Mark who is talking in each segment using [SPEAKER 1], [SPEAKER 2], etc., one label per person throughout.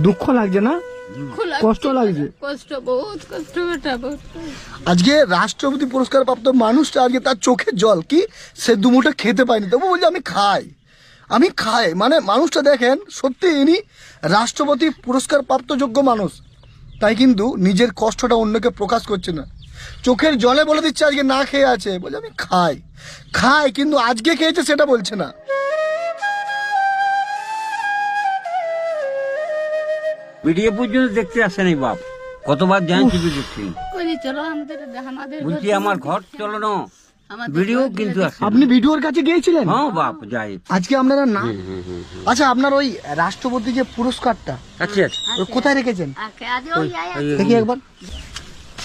[SPEAKER 1] দুঃখ লাগছে না? কষ্ট লাগছে?
[SPEAKER 2] কষ্ট, বহুত কষ্ট বেটা, বহুত।
[SPEAKER 3] আজকে রাষ্ট্রপতি পুরস্কার প্রাপ্ত মানুষটা আজকে তার চোখের জল কি সে দুমুঠো খেতে পায়নি, তবু বলছে আমি খাই। মানে মানুষটা দেখেন, সত্যি ইনি রাষ্ট্রপতি পুরস্কার প্রাপ্ত যোগ্য মানুষ, তাই কিন্তু নিজের কষ্টটা অন্যকে প্রকাশ করছে না। চোখের জলে বলে দিচ্ছে আজকে না খেয়ে আছে, বলছে আমি খাই, কিন্তু আজকে খেয়েছে সেটা বলছে না।
[SPEAKER 4] ভিডিও পর্যন্ত দেখতে আসে নাই বাপ, কতবার জানছি দেখছি,
[SPEAKER 2] কই চলো আমাদের
[SPEAKER 4] বলছি আমার ঘর চলো না,
[SPEAKER 2] আমাদের
[SPEAKER 4] ভিডিও
[SPEAKER 2] ঘর
[SPEAKER 4] কিন্তু আসে না।
[SPEAKER 3] আপনি ভিডিওর কাছে গিয়েছিলেন?
[SPEAKER 4] হ্যাঁ বাপ যাই।
[SPEAKER 3] আজকে আপনারা না, আচ্ছা আপনার ওই রাষ্ট্রপতি যে পুরস্কারটা
[SPEAKER 4] আচ্ছা
[SPEAKER 3] ওই কোথায় রেখেছেন
[SPEAKER 2] আজ ওই
[SPEAKER 3] দেখি একবার।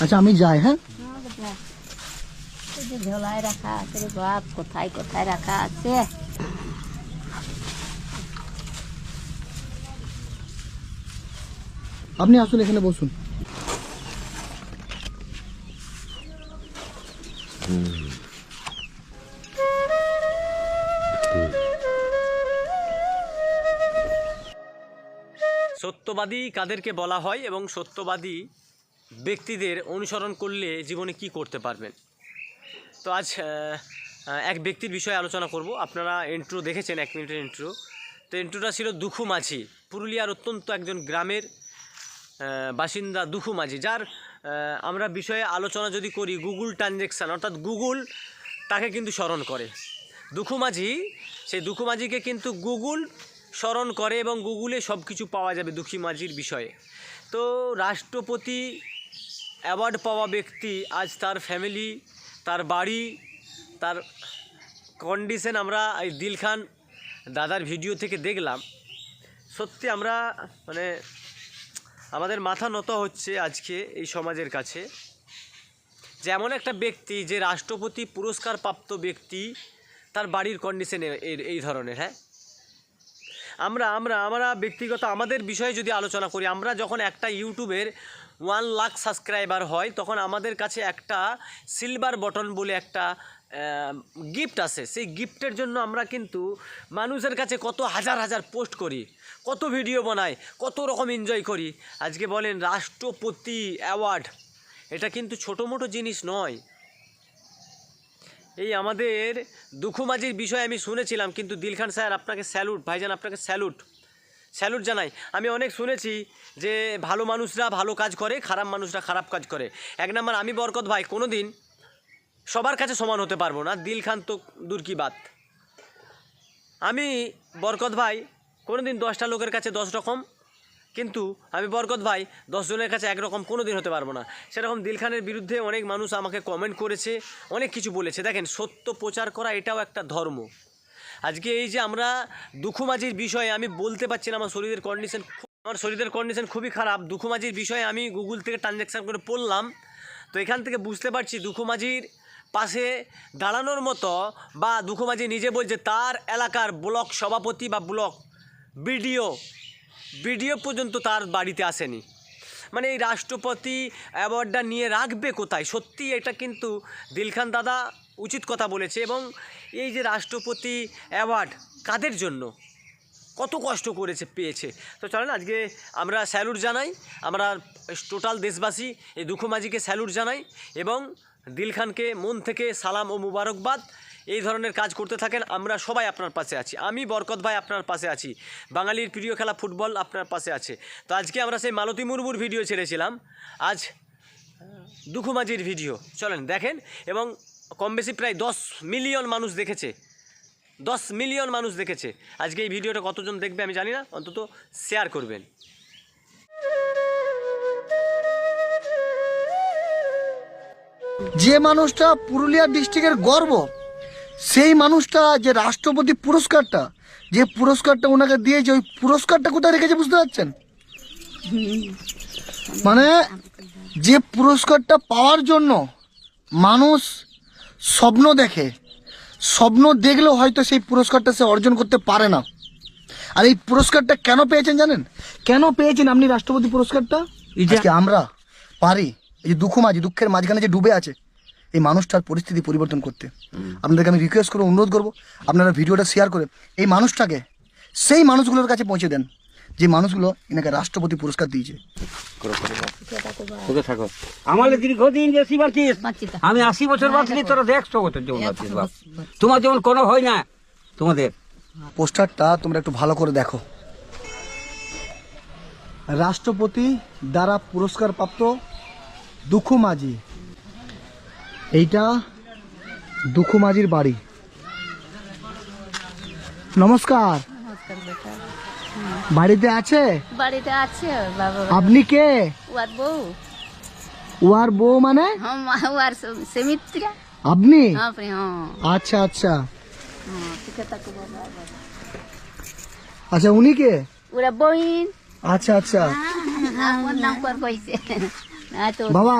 [SPEAKER 3] আচ্ছা আমি যাই, হ্যাঁ।
[SPEAKER 2] এই যে ঝোলায় রাখা আছে রে বাপ, কোথায় কোথায় রাখা আছে।
[SPEAKER 3] আপনি আসুন, এখানে বসুন।
[SPEAKER 5] সত্যবাদী কাদেরকে বলা হয় এবং সত্যবাদী ব্যক্তিদের অনুসরণ করলে জীবনে কি করতে পারবেন? তো আজ এক ব্যক্তির বিষয়ে আলোচনা করব। আপনারা ইন্ট্রো দেখেছেন, 1 মিনিটের ইন্ট্রো। তো ইন্ট্রোটা ছিল দুখু মাঝি, পুরুলিয়ার অত্যন্ত একজন গ্রামের বাসিন্দা দুখু মাঝি, যার আমরা বিষয়ে আলোচনা যদি করি, গুগল ট্রানজ্যাকশান অর্থাৎ গুগল তাকে কিন্তু স্মরণ করে। দুখু মাঝি, সেই দুখু মাঝিকে কিন্তু গুগল স্মরণ করে এবং গুগলে সব কিছু পাওয়া যাবে দুখী মাঝির বিষয়ে। তো রাষ্ট্রপতি অ্যাওয়ার্ড পাওয়া ব্যক্তি, আজ তার ফ্যামিলি, তার বাড়ি, তার কন্ডিশন আমরা এই দিল খান দাদার ভিডিও থেকে দেখলাম। সত্যি আমরা মানে আমাদের মাথা নত হচ্ছে আজকে এই সমাজের কাছে, যে এমন একটা ব্যক্তি যে রাষ্ট্রপতি পুরস্কার প্রাপ্ত ব্যক্তি, তার বাড়ির কন্ডিশন এই ধরনের। হ্যাঁ, আমরা ব্যক্তিগত আমাদের বিষয়ে যদি আলোচনা করি, আমরা যখন একটা ইউটিউবের 1 লাখ সাবস্ক্রাইবার হয়, তখন আমাদের কাছে একটা সিলভার বটন বলে একটা গিফট আসে। সেই গিফটের জন্য আমরা কিন্তু মানুষের কাছে কত হাজার পোস্ট করি, কত ভিডিও বানাই, কত রকম এনজয় করি। আজকে বলেন রাষ্ট্রপতি অ্যাওয়ার্ড, এটা কিন্তু ছোটো মোটো জিনিস নয়। এই আমাদের দুখু মাঝির বিষয়ে আমি শুনেছিলাম, কিন্তু দিল খান স্যার আপনাকে স্যালুট, ভাইজান আপনাকে স্যালুট জানাই। আমি অনেক শুনেছি যে ভালো মানুষরা ভালো কাজ করে, খারাপ মানুষরা খারাপ কাজ করে। 1 নাম্বার, আমি বরকত ভাই কোনো দিন সবার কাছে সমান হতে পারবো না, দিল খান তো দূর কি বাত। আমি বরকত ভাই কোনো দিন 10টা লোকের কাছে 10 রকম, কিন্তু আমি বরকত ভাই 10 জনের কাছে একরকম কোনো দিন হতে পারবো না। সেরকম দিল খানের বিরুদ্ধে অনেক মানুষ আমাকে কমেন্ট করেছে, অনেক কিছু বলেছে। দেখেন, সত্য প্রচার করা এটাও একটা ধর্ম। আজকে এই যে আমরা দুখু মাঝির বিষয়ে আমি বলতে পারছি না, আমার শরীরের কন্ডিশন খুবই খারাপ। দুখু মাঝির বিষয়ে আমি গুগল থেকে ট্রানজ্যাকশান করে পড়লাম, তো এখান থেকে বুঝতে পারছি দুখু মাঝির পাশে দাঁড়ানোর মতো, বা দুখু মাঝি নিজে বলছে তার এলাকার ব্লক সভাপতি বা ব্লক বিডিও পর্যন্ত তার বাড়িতে আসেনি। মানে এই রাষ্ট্রপতি অ্যাওয়ার্ডটা নিয়ে রাখবে কোথায়? সত্যি এটা কিন্তু দিল খান দাদা উচিত কথা বলেছে। এবং এই যে রাষ্ট্রপতি অ্যাওয়ার্ড কাদের জন্য, কত কষ্ট করেছে, পেয়েছে। তো চলেন আজকে আমরা স্যালুট জানাই, আমরা টোটাল দেশবাসী এই দুখু মাঝিকে স্যালুট জানাই এবং দিল খানকে মন থেকে সালাম ও মুবারকবাদ। এই ধরনের কাজ করতে থাকেন, আমরা সবাই আপনার পাশে আছি। আমি বরকত ভাই আপনার পাশে আছি, বাঙালির প্রিয় খেলা ফুটবল আপনার পাশে আছে। তো আজকে আমরা সেই মালতী মুর্মুর ভিডিও ছেড়েছিলাম, আজ দুখু মাঝির ভিডিও চলেন দেখেন। এবং কম বেশি প্রায় 10 মিলিয়ন মানুষ দেখেছে, 10 মিলিয়ন মানুষ দেখেছে। আজকে এই ভিডিওটা কতজন দেখবে আমি জানি না, অন্তত শেয়ার করবেন।
[SPEAKER 3] যে মানুষটা পুরুলিয়া ডিস্ট্রিক্টের গর্ব, সেই মানুষটা যে রাষ্ট্রপতি পুরস্কারটা, যে পুরস্কারটা ওনাকে দিয়েছে, ওই পুরস্কারটা কোথায় রেখেছে বুঝতে পারছেন? মানে যে পুরস্কারটা পাওয়ার জন্য মানুষ স্বপ্ন দেখে, স্বপ্ন দেখলেও হয়তো সেই পুরস্কারটা সে অর্জন করতে পারে না। আর এই পুরস্কারটা কেন পেয়েছেন জানেন? কেন পেয়েছেন আপনি রাষ্ট্রপতি পুরস্কারটা? আজকে আমরা পারি এই যে দুখু মাঝি, দুঃখের মাঝখানে যে ডুবে আছে, এই মানুষটার পরিস্থিতি পরিবর্তন করতে। আপনাদেরকে আমি রিকোয়েস্ট করবো, অনুরোধ করবো, আপনারা ভিডিওটা শেয়ার করে এই মানুষটাকে সেই মানুষগুলোর কাছে পৌঁছে দেন, যে মানুষগুলো এনাকে রাষ্ট্রপতি পুরস্কার দিয়েছে।
[SPEAKER 4] তোকে থাকো আমার দীর্ঘদিন বেশি বাঁচিস,
[SPEAKER 2] বাঁচি তো।
[SPEAKER 4] আমি 80 বছর বাঁচলি, তোরা 100 বছর যেমন বাঁচিস বাপ। তোমার যেমন কোনো হয় না তোমাদের।
[SPEAKER 3] পোস্টারটা তোমরা একটু ভালো করে দেখো। রাষ্ট্রপতি দ্বারা পুরস্কার প্রাপ্ত দুঃখু মাঝি, এইটা দুঃখু মাঝির বাড়ি। নমস্কার,
[SPEAKER 2] নমস্কার বেটা।
[SPEAKER 3] বাড়িতে আছে?
[SPEAKER 2] বাড়িতে আছে ওর বাবা।
[SPEAKER 3] আপনি কে?
[SPEAKER 2] ওর বউ।
[SPEAKER 3] ওয়ার বউ মানে?
[SPEAKER 2] হ্যাঁ ওর সেমিত্রা।
[SPEAKER 3] আপনি?
[SPEAKER 2] হ্যাঁ আপনি, হ্যাঁ।
[SPEAKER 3] আচ্ছা আচ্ছা
[SPEAKER 2] হ্যাঁ, ঠিক আছে বাবা।
[SPEAKER 3] আচ্ছা, উনি কে?
[SPEAKER 2] ওরা বইন।
[SPEAKER 3] আচ্ছা আচ্ছা
[SPEAKER 2] ওর নাম কর কইছে। হ্যাঁ তো।
[SPEAKER 3] বাবা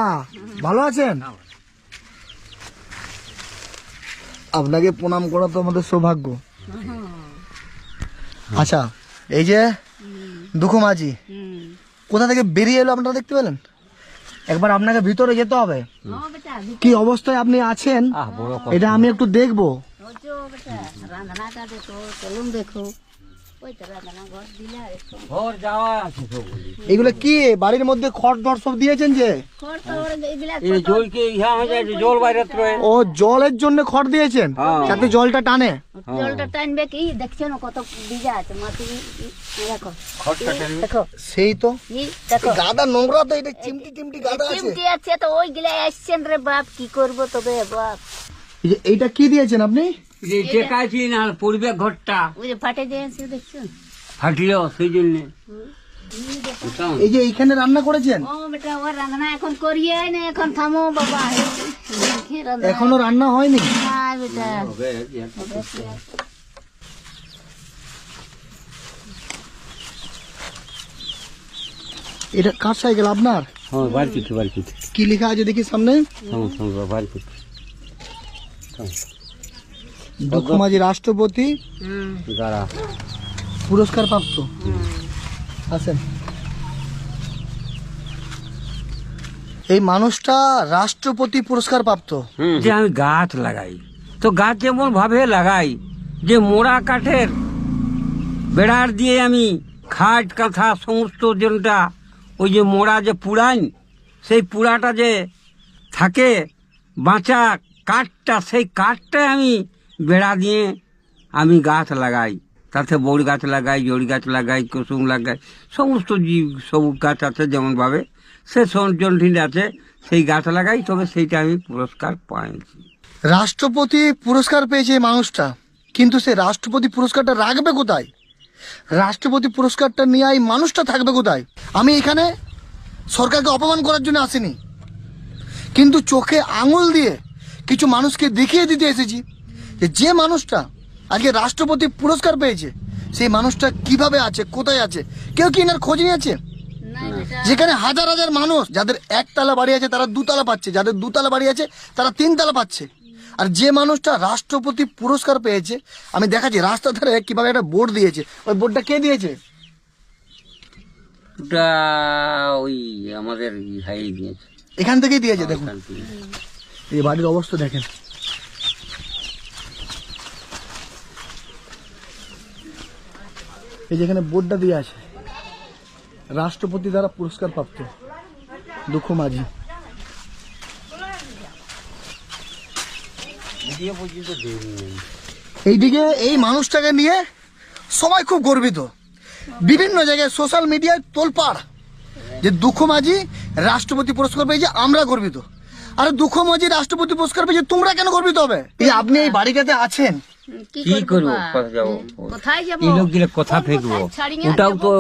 [SPEAKER 3] ভালো আছেন? আপনাকে প্রণাম করা তো আমাদের সৌভাগ্য। আচ্ছা, এই যে দুঃখু মাঝি কোথা থেকে বেরিয়ে এলো আপনারা দেখতে পেলেন? একবার আপনাকে ভিতরে যেতে হবে।
[SPEAKER 2] হ্যাঁ বেটা।
[SPEAKER 3] কি অবস্থায় আপনি আছেন
[SPEAKER 4] বড়
[SPEAKER 3] এটা আমি একটু দেখবো।
[SPEAKER 2] ওই যে বেটা রান্নাটা দেখো, চলুন দেখো। ওই তো রান্না ঘর দিলা একটু।
[SPEAKER 4] ঘর যাওয়া আছে তো বলি।
[SPEAKER 3] এগুলো কি বাড়ির মধ্যে খড় টড় সব দিয়েছেন যে?
[SPEAKER 2] খড় তো ওরা এগুলা
[SPEAKER 4] এই জলকে ইহা হয়ে যায়, জল বাইরে রয়ে।
[SPEAKER 3] ও জলের জন্য খড় দিয়েছেন
[SPEAKER 4] হ্যাঁ।
[SPEAKER 3] যাতে জলটা টানে।
[SPEAKER 2] জলটা টানবে কি দেখছো না কত ভিজা আছে মাটি। দেখো
[SPEAKER 4] খড়টা টেনে।
[SPEAKER 2] দেখো
[SPEAKER 3] সেই তো
[SPEAKER 2] কি দেখো।
[SPEAKER 3] গাদা নোংরা তো, এটা চিমটি চিমটি গাদা আছে।
[SPEAKER 2] চিমটি আছে তো ওইগুলা আসছেন রে বাপ, কি করবো তবে বাপ।
[SPEAKER 3] এই যে এইটা কি দিয়েছেন আপনি?
[SPEAKER 4] যে টেকাইছি না পড়বে ঘরটা
[SPEAKER 2] ওই যে ফাটে দিয়েছে দেখছো।
[SPEAKER 4] ফাটিল সেই জন্য।
[SPEAKER 3] এই যে এইখানে রান্না করেছেন?
[SPEAKER 2] ও বেটা ওর রান্না এখন করিয়ে না, এখন থামো বাবা। দেখে রান্না।
[SPEAKER 3] এখনো রান্না হয়নি?
[SPEAKER 2] না বেটা।
[SPEAKER 3] এটা কার সাইকেল আপনার?
[SPEAKER 4] হ্যাঁ বাড়ি কিছু বাড়ি কিছু
[SPEAKER 3] কি লেখা আছে দেখি সামনে?
[SPEAKER 4] বাড়ি কিছু
[SPEAKER 3] দুঃখু মাঝি রাষ্ট্রপতি
[SPEAKER 4] গাড়া
[SPEAKER 3] পুরস্কার প্রাপ্ত। আছেন এই মানুষটা রাষ্ট্রপতি পুরস্কার প্রাপ্ত।
[SPEAKER 4] যে আমি গাছ লাগাই, তো গাছ যেমন ভাবে লাগাই যে মোড়া কাঠের বেড়ার দিয়ে আমি খাট কাঁথা সমস্ত যেটা ওই যে মোড়া যে পুড়াই, সেই পুড়াটা যে থাকে বাঁচা কাঠটা, সেই কাঠটাই আমি বেড়া দিয়ে আমি গাছ লাগাই। তাতে বড় গাছ লাগাই, জড়ি গাছ লাগাই, কুসুম লাগাই, সমস্ত জীব সবুজ গাছ আছে যেমনভাবে সে সঞ্চল আছে সেই গাছ লাগাই, তবে সেইটা আমি পুরস্কার পাইছি।
[SPEAKER 3] রাষ্ট্রপতি পুরস্কার পেয়েছে এই মানুষটা, কিন্তু সে রাষ্ট্রপতি পুরস্কারটা রাখবে কোথায়? রাষ্ট্রপতি পুরস্কারটা নিয়ে এই মানুষটা থাকবে কোথায়? আমি এখানে সরকারকে অপমান করার জন্য আসিনি, কিন্তু চোখে আঙুল দিয়ে কিছু মানুষকে দেখিয়ে দিতে এসেছি যে মানুষটা আজকে রাষ্ট্রপতি পুরস্কার পেয়েছে সেই মানুষটা কিভাবে আছে, কোথায় আছে। কেউ কি এনার খোঁজ নিয়েছে?
[SPEAKER 2] না বেটা।
[SPEAKER 3] যেখানে হাজার হাজার মানুষ যাদের একতলা বাড়ি আছে তারা দুতলা পাচ্ছে, যাদের দুতলা বাড়ি আছে তারা তিনতলা পাচ্ছে। আর যে মানুষটা রাষ্ট্রপতি পুরস্কার পেয়েছে, আমি দেখাচ্ছি রাস্তা ধারে কিভাবে একটা বোর্ড দিয়েছে। ওই বোর্ডটা কে দিয়েছে?
[SPEAKER 4] ওটা ওই আমাদের ভাই দিয়েছে।
[SPEAKER 3] এখান থেকেই দিয়েছে। দেখুন
[SPEAKER 4] ওখান থেকে।
[SPEAKER 3] এই বাড়ির অবস্থা দেখেন। এই যেখানে বোর্ডটা দিয়ে আছে রাষ্ট্রপতি দ্বারা পুরস্কার প্রাপ্ত দুঃখু মাঝি। এইদিকে এই মানুষটাকে নিয়ে সবাই খুব গর্বিত, বিভিন্ন জায়গায় সোশ্যাল মিডিয়ায় তোলপাড় যে দুঃখু মাঝি রাষ্ট্রপতি পুরস্কার পেয়েছে, আমরা গর্বিত। আরে দুঃখু মাঝি রাষ্ট্রপতি পুরস্কার পেয়েছে, তোমরা কেন গর্বিত হবে? এই আপনি এই বাড়িটাতে আছেন,
[SPEAKER 4] কি করবো? কোথায় যাবো?
[SPEAKER 2] কোথায় যাবো?
[SPEAKER 4] এই লোক দিলে কথা ফেকবো, ওটাও তো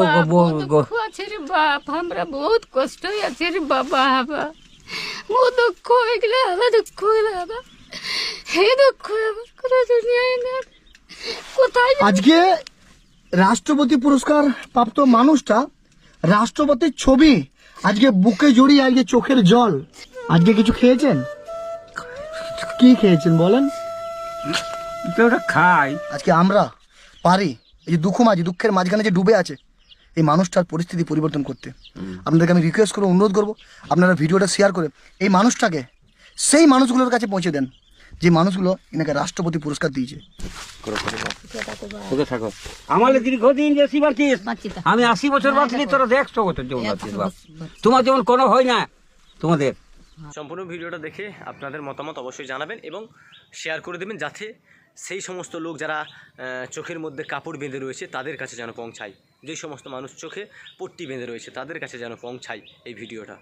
[SPEAKER 6] দুঃখ আছে রে বাপ, আমরা বহুত কষ্ট আছে রে বাবা। আবার মো দুঃখ হয়ে গেলে আবার দুঃখ হয়ে আবার হে দুঃখ আবার কোনো দুনিয়ায় না। কোথায় যাবো?
[SPEAKER 3] আজকে রাষ্ট্রপতি পুরস্কার প্রাপ্ত মানুষটা রাষ্ট্রপতির ছবি আজকে বুকে জড়িয়ে, আজকে চোখের জল। আজকে কিছু খেয়েছেন? কি খেয়েছেন বলেন?
[SPEAKER 4] ওটা খাই।
[SPEAKER 3] আজকে আমরা পারি এই যে দুঃখু মাঝি দুঃখের মাঝখানে যে ডুবে আছে এই মানুষটার পরিস্থিতি পরিবর্তন করতে। আপনাদেরকে আমি রিকোয়েস্ট করবো, অনুরোধ করবো, আপনারা ভিডিওটা শেয়ার করে এই মানুষটাকে সেই মানুষগুলোর কাছে পৌঁছে দেন যে মানুষগুলো এনাকে রাষ্ট্রপতি পুরস্কার দিয়েছে।
[SPEAKER 4] তোকে থাকো আমার দীর্ঘদিন বেশি বাঁচিস,
[SPEAKER 2] বাঁচি তো।
[SPEAKER 4] আমি 80 বছর বাঁচলি, তোরা 100 বছর যেমন বাঁচিস বাপ। তোমার যেমন কোনো হয় না তোমাদের।
[SPEAKER 5] সম্পূর্ণ ভিডিওটা দেখে আপনাদের মতামত অবশ্যই জানাবেন এবং শেয়ার করে দেবেন, যাতে সেই সমস্ত লোক যারা চোখের মধ্যে কাপড় বেঁধে রয়েছে তাদের কাছে যেন পৌঁছায়, যেই সমস্ত মানুষ চোখে পট্টি বেঁধে রয়েছে তাদের কাছে যেন পৌঁছায় এই ভিডিওটা।